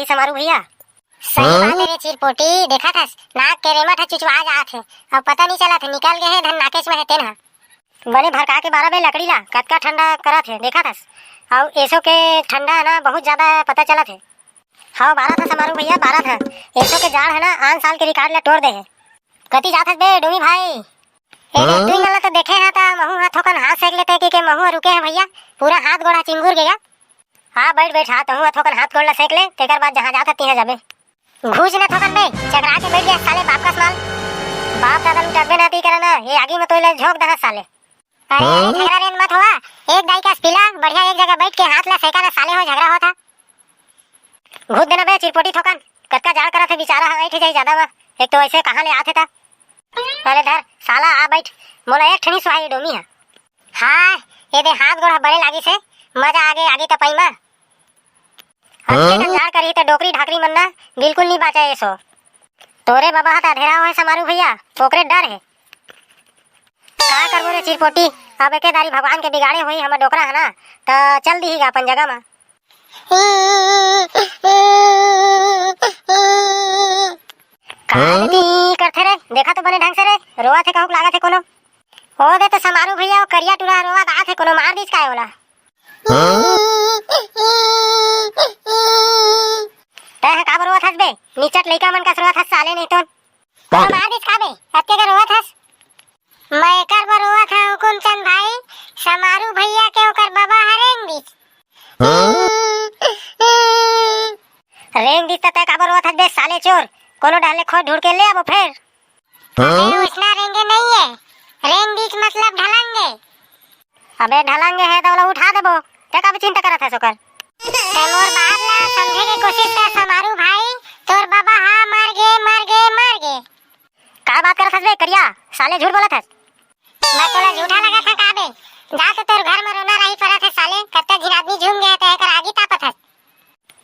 रही समारू भैया। सही बात है रे चिरपोटी, देखा था नाक के रेमट है चुचवा जात है, अब पता नहीं चला था निकल गए है धन नाकेश में है तेन हा। बने भड़का के 12 बजे लकड़ी ला कतका ठंडा करा थे देखा था। और ऐसो के ठंडा है ना बहुत ज्यादा पता चला थे। हाँ 12 था समारू भैया 12 था। ऐसो के जाड़ है ना आन साल के रिकॉर्ड ला तोड़ दे है। कति जात है बे डोमी भाई? तू गला तो देखे है ता महू हाथ होकन हाथ सेक लेते कि महू रुके है भैया, पूरा हाथ गोड़ा चिंगुर गया। हाँ बैठ हाथ हूँ थोकन हाथ गोड़ ला सेक ले तेकर बाद जहाँ जात तीहा जाबे। घूस न थोकन बे चकरा के बैठ गया साले बाप का साल। बाप दादा लुटाबे ना ती करना ये आगे में तो ले झोंक दहा साले। अरे झगड़ा रेन मत हुआ, एक दाई का पिला बढ़िया एक जगह बैठ के हाथ ला सेका ना साले हो झगड़ा होता। घूस देना बे चिरपोटी थोकन कतका जाड़ करा थे बेचारा ऐठ जाई ज्यादा बा। एक तो ऐसे कहाँ ले आते था। अरे धर साला आ बैठ मोला एक ठनी सुहाई डोमी है। हाँ ये दे हाथ गोड़ा बड़े लागी से मजा आगे आगे तो पईमा। हत्ते जाड़ करी तो डोकरी ढाकरी मन्ना बिल्कुल नहीं बाचा ये सो। तोरे बाबा हाथ अधेरा हो है समारू भैया पोकरे डर है। का करबो रे चिरपोटी, अब एके दारी भगवान के बिगाड़े हुई हमर डोकरा है ना तो चल दीहीगा अपन जगह में। का करथे रे देखा तो बने ढंग से रे रोआ थे कहूक लागा थे कोनो। हो दे तो समारू भैया वो करिया टुरा रोआ दा थे कोनो मार दीस काय होला। तय का रोआ थस बे नीचट लइका मन का रोआ थस साले नहीं तो मार दीस का बे हत्ते का रोआ थस। मैं कर बरोआ था हुकुम चंद भाई, समारू भैया के ओकर बाबा हरेंग दीस। रेंग दीस तय का रोआ थस बे साले चोर कोनो डाले खोद ढूंढ के ले अब फिर। अरे उसना रेंगे नहीं है, रेंग दीस मतलब ढलांगे। अबे ढलांगे है तो वाला उठा देबो ते का चिंता करत है सोकर। मोर बात ला समझे के कोशिश कर समारू भाई, तोर बाबा हां मर गे। का बात करत है बे करिया साले झूठ बोलत है। मैं तोला झूठा लगा था का बे, जा तो तोर घर में रोना रही परत है साले, कत्ता झिन आदमी झूम गया तो एकर आगे तापत है।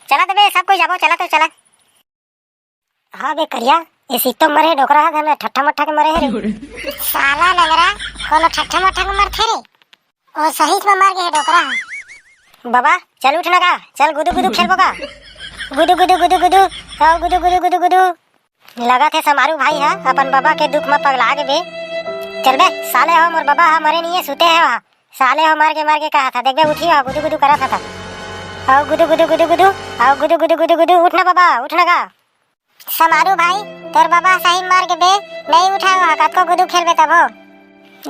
चला तो बे सब कोई जाबो चला तो चला। हाँ बे करिया ये सीतो मरे डोकरा है ठट्ठा मट्ठा के मरे है रे। साला लंगरा कोनो ठट्ठा मट्ठा के मरथे रे, ओ सही में मर गए डोकरा। बाबा चल उठना का चल गुदू गुदू खेलबो का। गुदू गुदू गुदू गुदू आओ गुदू गुदू गुदू गुदू। लगा थे समारू भाई है अपन बाबा के दुख में पगला के बे। चल बे साले हो मोर बाबा मरे नहीं है सुते है वहाँ साले हो मार के कहा था देख बे उठी हो गुदू गुदू करा था। आओ गुदू गुदू गुदू गुदू आओ गुदू गुदू गुदू गुदू उठना बाबा उठना का। समारू भाई तोर बाबा सही मार के बे नहीं उठा वहाँ कतको गुदू खेलबे तब हो।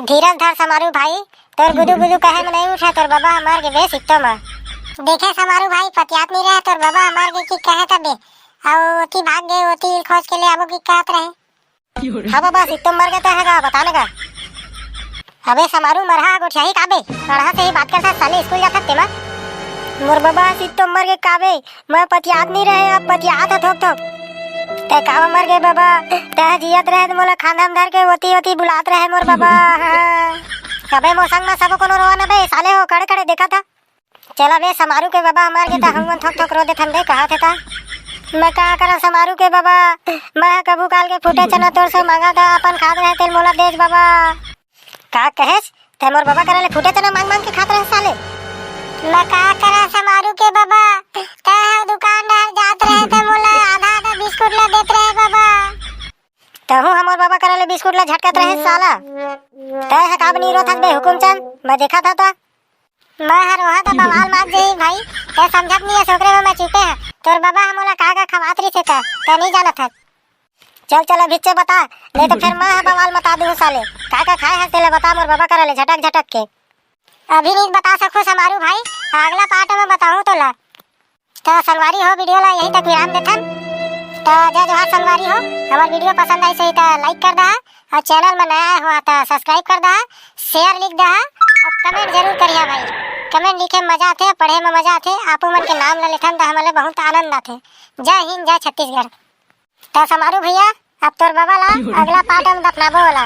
धीरज धर समारू भाई तोर गुदू गुदू कहे में नहीं उठा तोर बाबा मार के बे सिक्तो में। देखे समारू भाई पतियात नहीं रहे तोर बाबा मार के की कहे तब बे आओ ओती भाग गए ओती खोज के ले आबो की कहत रहे। हाँ बाबा सिक्तो मर गया है का बताने का। अबे समारू मरहा गोठियाही काबे पढ़ा से ही बात करता साले स्कूल जाता तेमा। मोर बाबा सिक्तो मर के काबे मैं पतियात नहीं रहे अब पतियात है थोक थोक। ते कावा मर गए बाबा ते जियत रहे तो मोला खाना में धर के ओती बुलात रहे मोर बाबा। हाँ अबे मोसंग में सब कोनो रोवा न बे साले हो खड़े खड़े देखा था। चला बे समारू के बाबा मार गए था हम थोक थोक रो दे थन दे कहा था। मैं कहा करा समारू के बाबा मैं कबू काल के फूटे चना तोर से मांगा था अपन खाद रहे तेल मोला देज बाबा। का कहेस ते मोर बाबा करे ले फूटे चना मांग मांग के खात रहे साले। मैं कहा करा समारू के बाबा ते दुकानदार जात रहे थे मोला आधा आधा बिस्कुट ला देत रहे बाबा। तहु हमर बाबा करे ले बिस्कुट ला झटकत रहे साला। ते है का बनी रो थक बे हुकुम चंद मैं देखा था मैं हर वहां तो बवाल मार गई भाई ते समझत नहीं है छोकरे में मैं चुपे है तोर बाबा हमोला का खवात रही से ते नहीं जाना था। चल चल अभी से बता नहीं तो फिर मैं बवाल मता दूं साले का खाए है तेले बता मोर बाबा करे ले झटक झटक के। अभी नहीं बता सकूं समारू भाई अगला पार्ट में बताऊं तो ला। तो संगवारी हो वीडियो ला यही तक विराम देथन। तो जय जोहार संगवारी हो हमार वीडियो पसंद आई सही तो लाइक कर दहा और चैनल में नया हुआ तो सब्सक्राइब कर दहा शेयर लिख दहा और कमेंट जरूर करिया भाई। कमेंट लिखे मजा आते पढ़े में मजा आते आपो मन के नाम ला लेथन तो हमारे बहुत आनंद आते। जय हिंद जय छत्तीसगढ़। तो समारू भैया अब तोर बाबा ला अगला पार्ट में दफनाबो वाला।